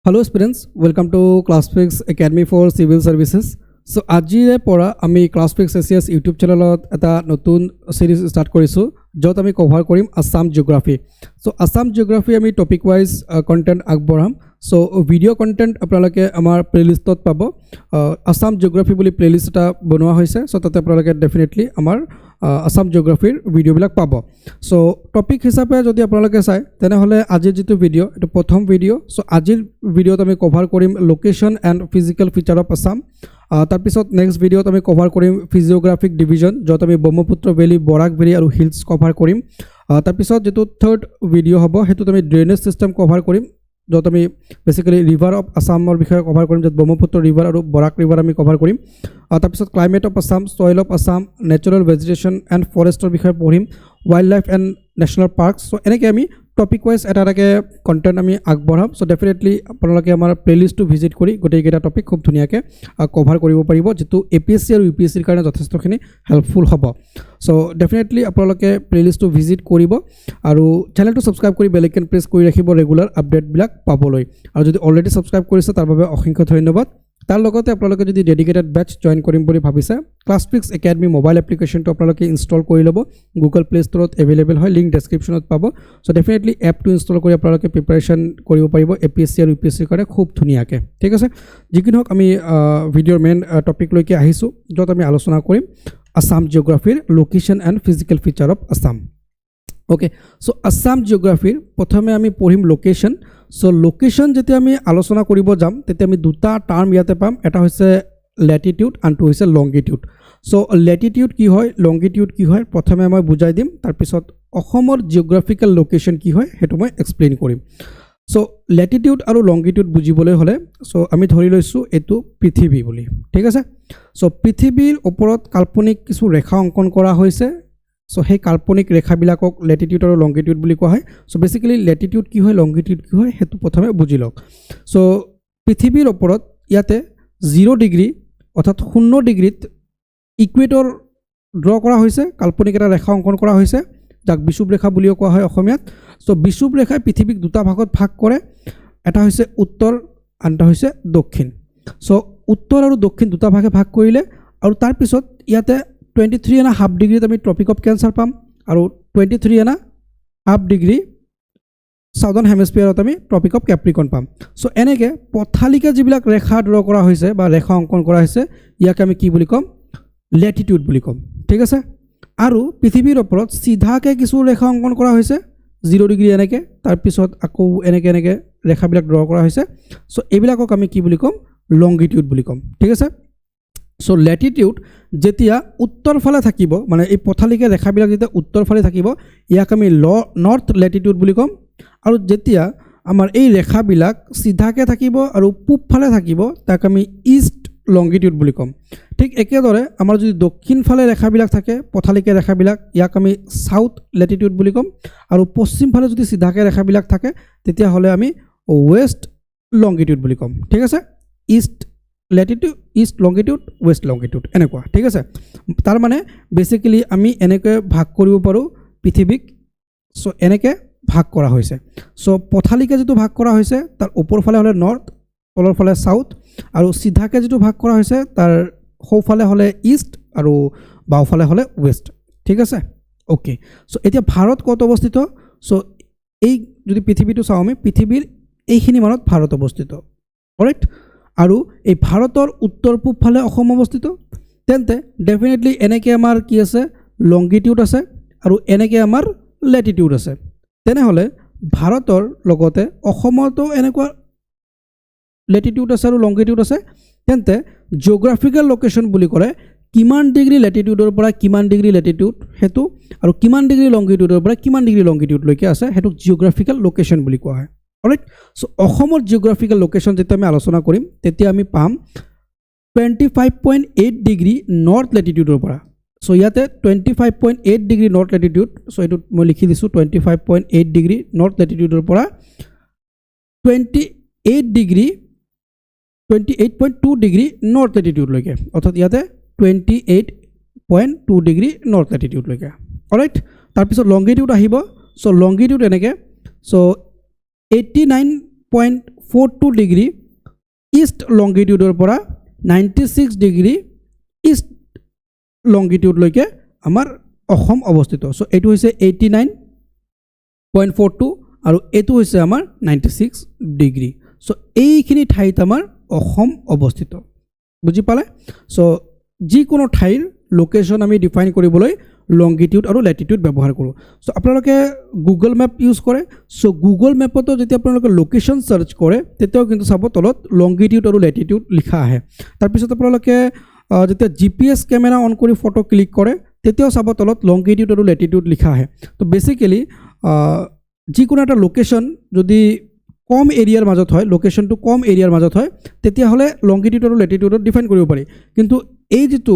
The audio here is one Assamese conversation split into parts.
Hello students, welcome to ClassFix Academy for Civil Services. So আজিৰে পৰা আমি ClassFix SCS YouTube চেনেলত এটা নতুন সিৰিজ ষ্টাৰ্ট কৰিছো যত আমি কভাৰ কৰিম Assam geography. So Assam geography আমি টপিক ওয়াইজ কন্টেন্ট আগবঢ়াম। সো ভিডিও কন্টেন্ট আপোনালোকে আমাৰ প্লেলিষ্টত পাব। আসাম জিওগ্ৰাফি বুলি প্লেলিষ্ট এটা বনোৱা হৈছে। সো তাতে আপোনালোকে ডেফিনেটলি আমাৰ আসাম জিওগ্ৰাফিৰ ভিডিওবিলাক পাব। সো টপিক হিচাপে যদি আপোনালোকে চাই তেনেহলে আজিৰ যেটো ভিডিও এটো প্ৰথম ভিডিও। সো আজিৰ ভিডিওত আমি কভাৰ কৰিম location and physical feature of Assam. তাৰ পিছত নেক্সট ভিডিওত আমি কভাৰ কৰিম ফিজিওগ্ৰাফিক ডিভিজন যত আমি ব্ৰহ্মপুত্ৰ ভেলি বৰাক ভেলি আৰু হিলছ কভাৰ কৰিম। তাৰ পিছত যেটো থাৰ্ড ভিডিও হ'ব হেতুত আমি ড্ৰেনেজ সিস্টেম কভাৰ কৰিম যত আমি বেসিক্যালি ৰিভাৰ অফ আসামৰ বিষয়ে কভাৰ কৰিম যত ব্ৰহ্মপুত্ৰ ৰিভাৰ আৰু বৰাক ৰিভাৰ আমি কভাৰ কৰিম। তাৰ পিছত climate of Assam, soil of Assam, natural vegetation and ফৰেষ্টৰ বিষয়ে পঢ়িম, wildlife and national parks. So এনেকৈ আমি টপিক ওয়াইজ এটা কন্টেন্ট আমি আগবঢ়াম। সো ডেফিনেটলি আপোনালোকে আমাৰ প্লেলিষ্টটো ভিজিট কৰি গোটেইকেইটা টপিক খুব ধুনীয়াকৈ কভাৰ কৰিব পাৰিব যেটো এপিএসসি আৰু ইউপিএসসিৰ কাৰণে যথেষ্টখিনি হেল্পফুল হ'ব। সো ডেফিনেটলি আপোনালোকে প্লেলিষ্টটো ভিজিট কৰিব আৰু চেনেলটো সাবস্ক্ৰাইব কৰি বেল আইকন প্ৰেছ কৰি ৰাখিব ৰেগুলাৰ আপডেটবিলাক পাবলৈ। আৰু যদি অলৰেডি সাবস্ক্ৰাইব কৰিছে তাৰ বাবে অসংখ্য ধন্যবাদ। তাৰ লগতে আপোনালোকে যদি ডেডিকেটেড বেচ জয়েন কৰিম বুলি ভাবিছে ClassFix Academy মোবাইল এপ্লিকেশনটো আপোনালোকে ইনষ্টল কৰি ল'ব। গুগল প্লে ষ্টৰত এভেইলেবল হয়, লিংক ডেসক্ৰিপশনত পাব। সো ডেফিনেটলি এপটো ইনষ্টল কৰি আপোনালোকে প্ৰিপাৰেচন কৰিব পাৰিব এপিএসসি আৰু ইউপিএসসিৰ কাৰণে খুব ধুনীয়াকৈ। ঠিক আছে, যিকি নহওক আমি ভিডিওৰ মেইন টপিক লৈকে আহিছো যত আমি আলোচনা কৰিম আসাম জিওগ্ৰাফিৰ location and physical feature of Assam. Okay, so Assam জিওগ্ৰাফিৰ প্ৰথমে আমি পঢ়িম লোকেশন। সো লোকেশন যেতিয়া আমি আলোচনা কৰিব যাম তেতিয়া আমি দুটা টাৰ্ম ইয়াতে পাম, এটা হৈছে ল্যাটিটিউড আনটো হৈছে লংগিটিউড। সো ল্যাটিটিউড কি হয়, লংগিটিউড কি হয় প্ৰথমে মই বুজাই দিম, তাৰ পিছত অসমৰ জিওগ্ৰাফিক্যাল লোকেশন কি হয় হেতু মই এক্সপ্লেইন কৰিম। সো ল্যাটিটিউড আৰু লংগিটিউড বুজিবলৈ হলে সো আমি ধৰি লৈছো এটো পৃথিৱী বুলি। ঠিক আছে, সো পৃথিৱীৰ ওপৰত কাল্পনিক কিছু ৰেখা অঙ্কন কৰা হৈছে। সো সেই কাল্পনিক ৰেখাবিলাকক ল্যাটিটিউড আৰু লংগিটিউড বুলি কোৱা হয়। সো বেসিক্যালি ল্যাটিটিউড কি হয় লংগিটিউড কি হয় হেতু প্ৰথমে বুজি লওক। সো পৃথিৱীৰ ওপৰত ইয়াতে 0 ডিগ্ৰী অৰ্থাৎ 0 ডিগ্ৰীত ইকুৱেটৰ ড্ৰ কৰা হৈছে, কাল্পনিক এটা ৰেখা অঙ্কন কৰা হৈছে যাক বিষুৱ ৰেখা বুলিও কোৱা হয় অসমীয়াত। সো বিষুৱ ৰেখাই পৃথিৱীক দুটা ভাগত ভাগ কৰে, এটা হৈছে উত্তৰ আনটা হৈছে দক্ষিণ। সো উত্তৰ আৰু দক্ষিণ দুটা ভাগে ভাগ কৰিলে আৰু তাৰ পিছত ইয়াতে 23.5 ডিগ্ৰীত আমি ট্ৰপিক অফ কেঞ্চাৰ পাম আৰু 23.5 ডিগ্ৰী সাউদাৰ্ণ হেমিস্ফিয়াৰত আমি ট্ৰপিক অফ কেপ্ৰিকন পাম। সো এনেকৈ পথালিকা যিবিলাক ৰেখা ড্ৰ কৰা হৈছে বা ৰেখা অঙ্কন কৰা হৈছে ইয়াক আমি কি বুলি ক'ম, ল্যাটিটিউড বুলি ক'ম। ঠিক আছে, আৰু পৃথিৱীৰ ওপৰত সিধাকৈ কিছু ৰেখা অঙ্কন কৰা হৈছে 0 ডিগ্ৰী এনেকৈ, তাৰ পিছত আকৌ এনেকৈ ৰেখাবিলাক ড্ৰ কৰা হৈছে। সো এইবিলাকক আমি কি বুলি ক'ম, লংগিটিউড বুলি ক'ম। ঠিক আছে, সো ল্যাটিটিউড যেতিয়া উত্তৰ ফালে থাকিব মানে এই পথালিকা ৰেখাবিলাক যেতিয়া উত্তৰ ফালে থাকিব ইয়াক আমি নৰ্থ ল্যাটিটিউড বুলি ক'ম। আৰু যেতিয়া আমাৰ এই ৰেখাবিলাক সিধাকৈ থাকিব আৰু পূব ফালে থাকিব তাক আমি ইষ্ট লংগিটিউড বুলি ক'ম। ঠিক একেদৰে আমাৰ যদি দক্ষিণ ফালে ৰেখাবিলাক থাকে পথালিকা ৰেখাবিলাক ইয়াক আমি সাউথ ল্যাটিটিউড বুলি ক'ম। আৰু পশ্চিম ফালে যদি সিধাকৈ ৰেখাবিলাক থাকে তেতিয়াহ'লে আমি ওয়েস্ট লংগিটিউড বুলি ক'ম। ঠিক আছে, east Latitude, east longitude, West longitude এনেকুৱা। ঠিক আছে, তাৰ মানে বেসিক্যালি আমি এনেকৈ ভাগ কৰিব পাৰোঁ পৃথিৱীক। সো এনেকৈ ভাগ কৰা হৈছে। সো পথালিকা যেটো ভাগ কৰা হৈছে তাৰ ওপৰ ফালে হলে নৰ্থ, তলৰ ফালে সাউথ, আৰু সিধাকে যেটো ভাগ কৰা হৈছে তাৰ সোঁফালে হলে ইষ্ট আৰু বাওঁফালে হলে ওয়েস্ট। ঠিক আছে, ওকে। সো এতিয়া ভাৰত ক'ত অৱস্থিত, সো এই যদি পৃথিৱীটো চাওঁ আমি পৃথিৱীৰ এইখিনি মানত ভাৰত অৱস্থিত, কাৰেক্ট। আৰু এই ভাৰতৰ উত্তৰ পূব ফালে অসম অৱস্থিত। তেন্তে ডেফিনেটলি এনেকৈ আমাৰ কি আছে, লংগিটিউড আছে আৰু এনেকৈ আমাৰ ল্যাটিটিউড আছে। তেনেহ'লে ভাৰতৰ লগতে অসমতো এনেকুৱা ল্যাটিটিউড আছে আৰু লংগিটিউড আছে। তেন্তে জিওগ্ৰাফিক্যাল লোকেশন বুলি ক'লে কিমান ডিগ্ৰী ল্যাটিটিউডৰ পৰা কিমান ডিগ্ৰী ল্যাটিটিউড হেতু আৰু কিমান ডিগ্ৰী লংগিটিউডৰ পৰা কিমান ডিগ্ৰী লংগিটিউডলৈকে আছে হেতুক জিওগ্ৰাফিক্যাল লোকেশন বুলি কোৱা হয়। অলৰাইট, সো অসমৰ জিওগ্ৰাফিক্যাল লোকেশন যেতিয়া আমি আলোচনা কৰিম তেতিয়া আমি পাম 25.8 ডিগ্ৰী নৰ্থ ল্যাটিটিউডৰ পৰা। সো ইয়াতে 25.8 ডিগ্ৰী নৰ্থ ল্যাটিটিউড, সো এইটো মই লিখি দিছোঁ 25.8 ডিগ্ৰী নৰ্থ ল্যাটিটিউডৰ পৰা 28.2 ডিগ্ৰী নৰ্থ ল্যাটিটিউডলৈকে, অৰ্থাৎ ইয়াতে 28.2 ডিগ্ৰী নৰ্থ ল্যাটিটিউডলৈকে। অলৰাইট, তাৰপিছত লংগিটিউড আহিব। সো লংগিটিউড এনেকৈ, সো 89 42 ডিগ্ৰী ইষ্ট লংগিটিউডৰ পৰা 96 ডিগ্ৰী ইষ্ট লংগিটিউডলৈকে আমাৰ অসম অৱস্থিত। চ' এইটো হৈছে 89.42 আৰু এইটো হৈছে আমাৰ 96 ডিগ্ৰী। চ' এইখিনি ঠাইত আমাৰ অসম অৱস্থিত, বুজি পালে? চ' যিকোনো ঠাইৰ লোকেশ্যন আমি ডিফাইন কৰিবলৈ লংগিটিউড আৰু লেটিটিউড ব্যৱহাৰ কৰোঁ। চ' আপোনালোকে গুগল মেপ ইউজ কৰে। চ' গুগল মেপতো যেতিয়া আপোনালোকে লোকেশ্যন চাৰ্চ কৰে তেতিয়াও কিন্তু চাব তলত লংগিটিউড আৰু লেটিটিউড লিখা আহে। তাৰপিছত আপোনালোকে যেতিয়া GPS কেমেৰা অন কৰি ফটো ক্লিক কৰে তেতিয়াও চাব তলত লংগিটিউড আৰু লেটিটিউড লিখা আহে। তো বেচিকেলি যিকোনো এটা লোকেশ্যন যদি কম এৰিয়াৰ মাজত হয়, লোকেশ্যনটো কম এৰিয়াৰ মাজত হয়, তেতিয়াহ'লে লংগিটিউড আৰু লেটিটিউডত ডিফাইন কৰিব পাৰি। কিন্তু এই যিটো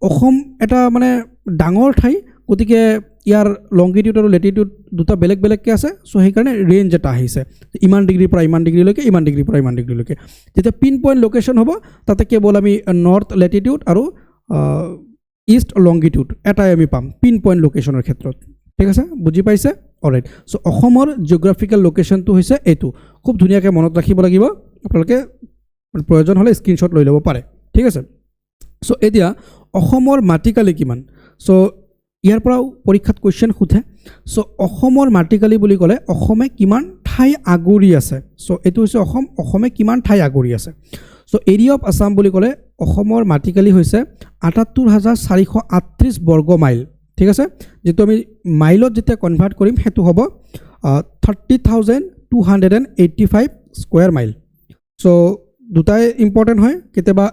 অসম এটা মানে ডাঙৰ ঠাই, গতিকে ইয়াৰ লংগিটিউড আৰু লেটিটিউড দুটা বেলেগ বেলেগকৈ আছে। চ' সেইকাৰণে ৰেঞ্জ এটা আহিছে, ইমান ডিগ্ৰীৰ পৰা ইমান ডিগ্ৰীলৈকে, ইমান ডিগ্ৰীৰ পৰা ইমান ডিগ্ৰীলৈকে। যেতিয়া পিন পইণ্ট লোকেশ্যন হ'ব তাতে কেৱল আমি নৰ্থ লেটিটিউড আৰু ইষ্ট লংগিটিউড এটাই আমি পাম পিন পইণ্ট লোকেশ্যনৰ ক্ষেত্ৰত। ঠিক আছে, বুজি পাইছে? অলৰাইট। চ' অসমৰ জিঅ'গ্ৰাফিকেল লোকেশ্যনটো হৈছে এইটো। খুব ধুনীয়াকৈ মনত ৰাখিব লাগিব, আপোনালোকে প্ৰয়োজন হ'লে স্ক্ৰীনশ্বট লৈ ল'ব পাৰে। ঠিক আছে। চ' এতিয়া অসমৰ মাটিকালি কিমান? চ' ইয়াৰ পৰাও পৰীক্ষাত কুৱেশ্যন সোধে। চ' অসমৰ মাটিকালি বুলি ক'লে অসমে কিমান ঠাই আগুৰি আছে। চ' এইটো হৈছে অসমে কিমান ঠাই আগুৰি আছে। চ' এৰিয়া অফ আছাম বুলি ক'লে অসমৰ মাটিকালি হৈছে ৭৮,৪৩৮ বৰ্গ মাইল। ঠিক আছে, যিটো আমি মাইলত যেতিয়া কনভাৰ্ট কৰিম সেইটো হ'ব 30,285 স্কুৱেৰ মাইল। চ' দুটাই ইম্পৰ্টেণ্ট হয়, কেতিয়াবা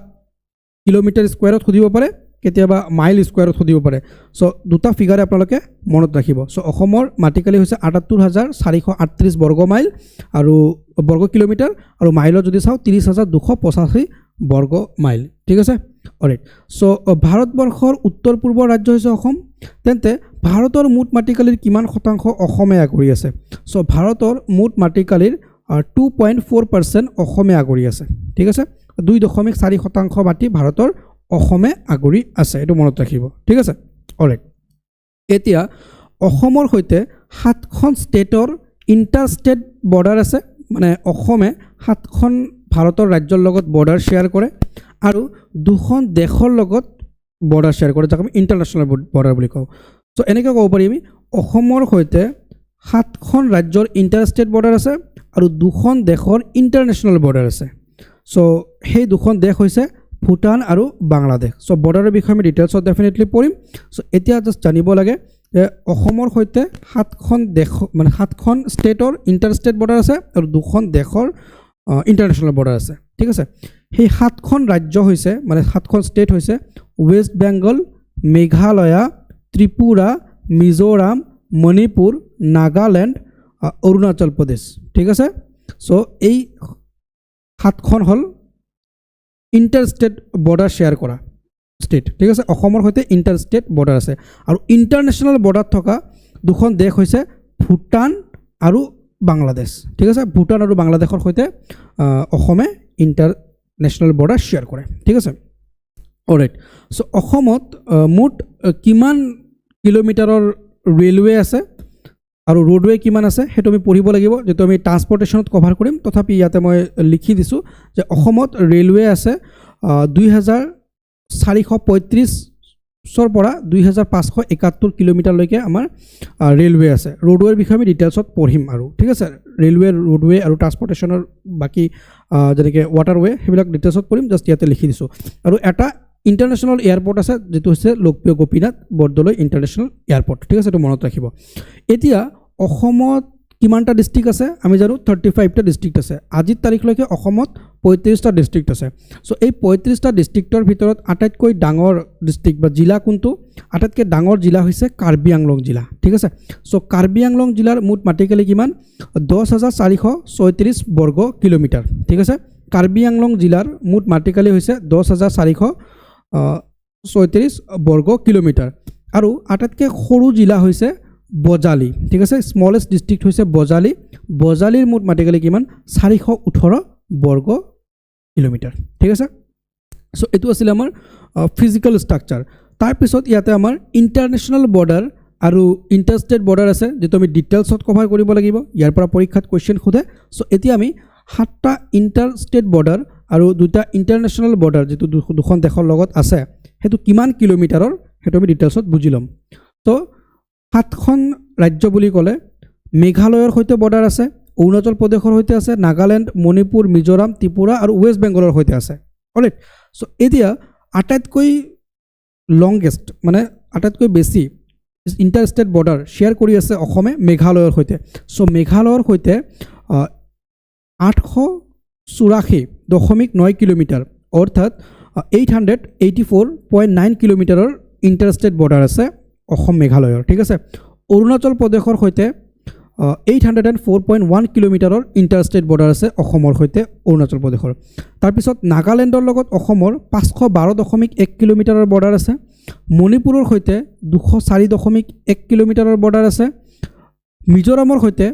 কিলোমিটাৰ স্কুৱেৰত সুধিব পাৰে, কেতিয়াবা মাইল স্কুৱেৰত সুধিব পাৰে। চ' দুটা ফিগাৰে আপোনালোকে মনত ৰাখিব। চ' অসমৰ মাটিকালি হৈছে ৭৮,৪৩৮ বৰ্গ মাইল আৰু বৰ্গ কিলোমিটাৰ, আৰু মাইলত যদি চাওঁ 30,285 বৰ্গ মাইল। ঠিক আছে, অলৰাইট। চ' ভাৰতবৰ্ষৰ উত্তৰ পূৰ্বৰ ৰাজ্য হৈছে অসম। তেন্তে ভাৰতৰ মুঠ মাটিকালিৰ কিমান শতাংশ অসমে আগুৰি আছে? চ' ভাৰতৰ মুঠ মাটিকালিৰ 2.4% অসমে আগুৰি আছে। ঠিক আছে, 2.4% মাটি ভাৰতৰ অসমে আগুৰি আছে, এইটো মনত ৰাখিব। ঠিক আছে, অলৰাইট। এতিয়া অসমৰ সৈতে 7খন ষ্টেটৰ ইণ্টাৰ ষ্টেট বৰ্ডাৰ আছে, মানে অসমে 7খন ভাৰতৰ ৰাজ্যৰ লগত বৰ্ডাৰ শ্বেয়াৰ কৰে আৰু 2খন দেশৰ লগত বৰ্ডাৰ শ্বেয়াৰ কৰে, যাক আমি ইণ্টাৰনেশ্যনেল বৰ্ডাৰ বুলি কওঁ। চ' এনেকৈ ক'ব পাৰি আমি অসমৰ সৈতে 7খন ৰাজ্যৰ ইণ্টাৰ ষ্টেট বৰ্ডাৰ আছে আৰু 2খন দেশৰ ইণ্টাৰনেশ্যনেল বৰ্ডাৰ আছে। চ' সেই 2খন দেশ হৈছে ভূটান আৰু বাংলাদেশ। চ' বৰ্ডাৰৰ বিষয়ে আমি ডিটেইলছত ডেফিনেটলি পঢ়িম। চ' এতিয়া জাষ্ট জানিব লাগে যে অসমৰ সৈতে 7খন দেশ, মানে 7খন ষ্টেটৰ ইণ্টাৰ ষ্টেট বৰ্ডাৰ আছে আৰু 2খন দেশৰ ইণ্টাৰনেশ্যনেল বৰ্ডাৰ আছে। ঠিক আছে, সেই 7খন ৰাজ্য হৈছে, মানে 7খন ষ্টেট হৈছে ৱেষ্ট বেংগল, মেঘালয়া, ত্ৰিপুৰা, মিজোৰাম, মণিপুৰ, নাগালেণ্ড, অৰুণাচল প্ৰদেশ। ঠিক আছে, চ' এই 7খন হ'ল ইণ্টাৰ ষ্টেট বৰ্ডাৰ শ্বেয়াৰ কৰা ষ্টেট। ঠিক আছে, অসমৰ সৈতে ইণ্টাৰ ষ্টেট বৰ্ডাৰ আছে। আৰু ইণ্টাৰনেশ্যনেল বৰ্ডাৰ থকা 2খন দেশ হৈছে ভূটান আৰু বাংলাদেশ। ঠিক আছে, ভূটান আৰু বাংলাদেশৰ সৈতে অসমে ইণ্টাৰনেশ্যনেল বৰ্ডাৰ শ্বেয়াৰ কৰে। ঠিক আছে, অলৰাইট। চ' অসমত মুঠ কিমান কিলোমিটাৰৰ ৰেলৱে আছে আৰু ৰোডৱে কিমান আছে সেইটো আমি পঢ়িব লাগিব, যিটো আমি ট্ৰান্সপৰ্টেশ্যনত কভাৰ কৰিম। তথাপি ইয়াতে মই লিখি দিছোঁ যে অসমত ৰেলৱে আছে 2,435 পৰা 2,571 কিলোমিটাৰলৈকে আমাৰ ৰেলৱে আছে। ৰোডৱেৰ বিষয়ে আমি ডিটেইলছত পঢ়িম আৰু। ঠিক আছে, ৰেলৱে, ৰোডৱে আৰু ট্ৰান্সপৰ্টেশ্যনৰ বাকী যেনেকৈ ৱাটাৰৱে সেইবিলাক ডিটেইলছত পঢ়িম, জাষ্ট ইয়াতে লিখি দিছোঁ। আৰু এটা ইণ্টাৰনেশ্যনেল এয়াৰপৰ্ট আছে যিটো হৈছে লোকপ্ৰিয় গোপীনাথ বৰদলৈ ইণ্টাৰনেশ্যনেল এয়াৰপৰ্ট। ঠিক আছে, এইটো মনত ৰাখিব। এতিয়া অসমত কিমানটা ডিষ্ট্ৰিক্ট আছে? আমি জানো 35টা ডিষ্ট্ৰিক্ট আছে। আজিৰ তাৰিখলৈকে অসমত 35টা ডিষ্ট্ৰিক্ট আছে। চ' এই 35টা ডিষ্ট্ৰিক্টৰ ভিতৰত আটাইতকৈ ডাঙৰ ডিষ্ট্ৰিক্ট বা জিলা কোনটো? আটাইতকৈ ডাঙৰ জিলা হৈছে কাৰ্বি আংলং জিলা। ঠিক আছে, চ' কাৰ্বি আংলং জিলাৰ মুঠ মাটিকালি কিমান? 10,436 বৰ্গ কিলোমিটাৰ। ঠিক আছে, কাৰ্বি আংলং জিলাৰ মুঠ মাটিকালি হৈছে 10,436 বৰ্গ কিলোমিটাৰ। আৰু আটাইতকৈ সৰু জিলা হৈছে বজালী। ঠিক আছে, স্মলেষ্ট ডিষ্ট্ৰিক্ট হৈছে বজালী। বজালীৰ মুঠ মাটিকালি কিমান? 418 বৰ্গ কিলোমিটাৰ। ঠিক আছে, চ' এইটো আছিলে আমাৰ ফিজিকেল ষ্ট্ৰাকচাৰ। তাৰপিছত ইয়াতে আমাৰ ইণ্টাৰনেশ্যনেল বৰ্ডাৰ আৰু ইণ্টাৰ ষ্টেট বৰ্ডাৰ আছে, যিটো আমি ডিটেইলছত কভাৰ কৰিব লাগিব। ইয়াৰ পৰা পৰীক্ষাত কুৱেশ্যন সোধে। চ' এতিয়া আমি 7টা ইণ্টাৰ ষ্টেট বৰ্ডাৰ আৰু 2টা ইণ্টাৰনেশ্যনেল বৰ্ডাৰ যিটো দুখন দেশৰ লগত আছে সেইটো কিমান কিলোমিটাৰৰ সেইটো আমি ডিটেইলছত বুজি ল'ম তো 7খন ৰাজ্য বুলি ক'লে মেঘালয়ৰ সৈতে বৰ্ডাৰ আছে অৰুণাচল প্ৰদেশৰ সৈতে আছে নাগালেণ্ড মণিপুৰ মিজোৰাম ত্ৰিপুৰা আৰু ৱেষ্ট বেংগলৰ সৈতে আছে অলৰাইট সো এতিয়া আটাইতকৈ লংগেষ্ট মানে আটাইতকৈ বেছি ইণ্টাৰ ষ্টেট বৰ্ডাৰ শ্বেয়াৰ কৰি আছে অসমে মেঘালয়ৰ সৈতে সো মেঘালয়ৰ সৈতে 884.9 কিলোমিটাৰ অৰ্থাৎ 884.9 কিলোমিটাৰৰ ইণ্টাৰ ষ্টেট বৰ্ডাৰ আছে অসম মেঘালয়ৰ ঠিক আছে অৰুণাচল প্ৰদেশৰ সৈতে 804.1 কিলোমিটাৰৰ ইণ্টাৰ ষ্টেট বৰ্ডাৰ আছে অসমৰ সৈতে অৰুণাচল প্ৰদেশৰ তাৰপিছত নাগালেণ্ডৰ লগত অসমৰ 512.1 কিলোমিটাৰৰ বৰ্ডাৰ আছে মণিপুৰৰ সৈতে 204.1 কিলোমিটাৰৰ বৰ্ডাৰ আছে মিজোৰামৰ সৈতে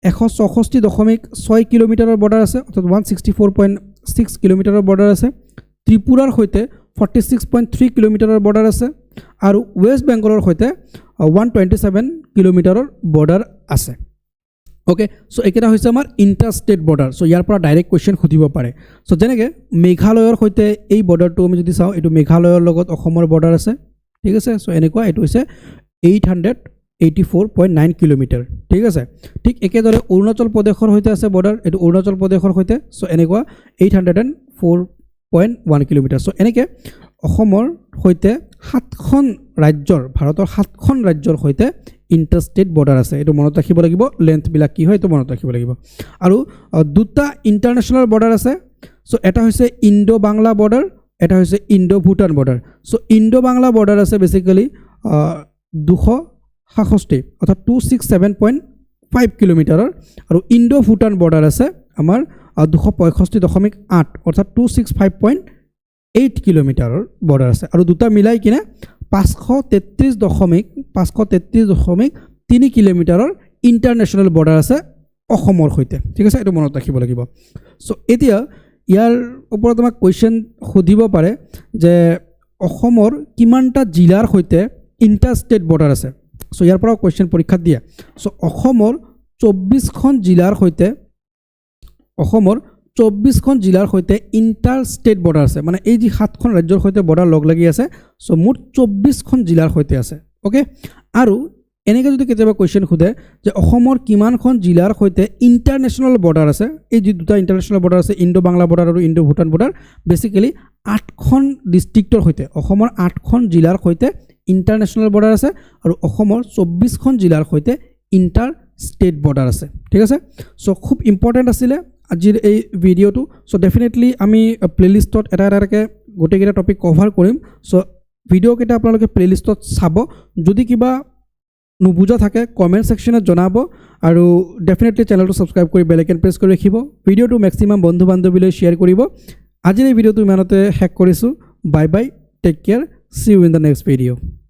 164.6 কিলোমিটাৰৰ বৰ্ডাৰ আছে অৰ্থাৎ 164.6 কিলোমিটাৰৰ বৰ্ডাৰ আছে ত্ৰিপুৰাৰ সৈতে 46.3 কিলোমিটাৰৰ বৰ্ডাৰ আছে আৰু ৱেষ্ট বেংগলৰ সৈতে 127 কিলোমিটাৰৰ বৰ্ডাৰ আছে ওকে সো একেটা হৈছে আমাৰ ইণ্টাৰ ষ্টেট বৰ্ডাৰ সো ইয়াৰ পৰা ডাইৰেক্ট কোৱেশ্চন সুধিব পাৰে সো যেনেকৈ মেঘালয়ৰ সৈতে এই বৰ্ডাৰটো আমি যদি চাওঁ এইটো মেঘালয়ৰ লগত অসমৰ বৰ্ডাৰ আছে ঠিক আছে সো এনেকুৱা এইটো হৈছে 884.9 কিলোমিটাৰ ঠিক আছে ঠিক একেদৰে অৰুণাচল প্ৰদেশৰ সৈতে আছে বৰ্ডাৰ এইটো অৰুণাচল প্ৰদেশৰ সৈতে সো এনেকুৱা 804.1 কিলোমিটাৰ সো এনেকৈ অসমৰ সৈতে 7খন ৰাজ্যৰ ভাৰতৰ 7খন ৰাজ্যৰ সৈতে ইণ্টাৰ ষ্টেট বৰ্ডাৰ আছে এইটো মনত ৰাখিব লাগিব লেন্থবিলাক কি হয় এইটো মনত ৰাখিব লাগিব আৰু দুটা ইণ্টাৰনেশ্যনেল বৰ্ডাৰ আছে সো এটা হৈছে ইণ্ডো বাংলা বৰ্ডাৰ এটা হৈছে Indo Bhutan border so Indo Bangla border আছে বেসিক্যালি 266 অৰ্থাৎ 267.5 কিলোমিটাৰৰ আৰু ইণ্ডো ভুটান বৰ্ডাৰ আছে আমাৰ 265.8 অৰ্থাৎ 265.8 কিলোমিটাৰৰ বৰ্ডাৰ আছে আৰু দুটা মিলাই কিনে 533.3 কিলোমিটাৰৰ ইণ্টাৰনেশ্যনেল বৰ্ডাৰ আছে অসমৰ সৈতে ঠিক আছে এইটো মনত ৰাখিব লাগিব সো এতিয়া ইয়াৰ ওপৰত আমাক কোৱেশ্চন সুধিব পাৰে যে অসমৰ কিমানটা জিলাৰ সৈতে ইণ্টাৰ ষ্টেট বৰ্ডাৰ আছে সো ইয়াৰ পৰা কোৱেশ্চন পৰীক্ষাত দিয়ে সো অসমৰ 24খন জিলাৰ সৈতে অসমৰ 24খন জিলাৰ সৈতে ইণ্টাৰ ষ্টেট বৰ্ডাৰ আছে মানে এই যি 7খন ৰাজ্যৰ সৈতে বৰ্ডাৰ লগ লাগি আছে সো মুঠ 24খন জিলাৰ সৈতে আছে ওকে আৰু এনেকৈ যদি কেতিয়াবা কোৱেশ্চন সোধে যে অসমৰ কিমানখন জিলাৰ সৈতে ইণ্টাৰনেশ্যনেল বৰ্ডাৰ আছে এই যি দুটা ইণ্টাৰনেশ্যনেল বৰ্ডাৰ আছে ইণ্ডো বাংলা বৰ্ডাৰ আৰু ইণ্ডো ভুটান বৰ্ডাৰ বেসিক্যালি 8খন ডিষ্ট্ৰিক্টৰ সৈতে অসমৰ 8খন জিলাৰ সৈতে ইণ্টাৰনেশ্যনেল বৰ্ডাৰ আছে আৰু অসমৰ 24খন জিলাৰ সৈতে ইণ্টাৰ ষ্টেট বৰ্ডাৰ আছে ঠিক আছে সো খুব ইম্পৰ্টেণ্ট আছিলে আজিৰ এই ভিডিঅ'টো সো ডেফিনেটলি আমি প্লেলিষ্টত এটা এটাকৈ গোটেইকেইটা টপিক কভাৰ কৰিম সো ভিডিঅ'কেইটা আপোনালোকে প্লেলিষ্টত চাব যদি কিবা নুবুজা থাকে কমেণ্ট ছেকশ্যনত জনাব আৰু ডেফিনেটলি চেনেলটো ছাবস্ক্ৰাইব কৰি বেল আইকন প্ৰেছ কৰি ৰাখিব ভিডিঅ'টো মেক্সিমাম বন্ধু বান্ধৱীলৈ শ্বেয়াৰ কৰিব আজিৰ এই ভিডিঅ'টো ইমানতে শেষ কৰিছোঁ bye bye take care see you in the next video'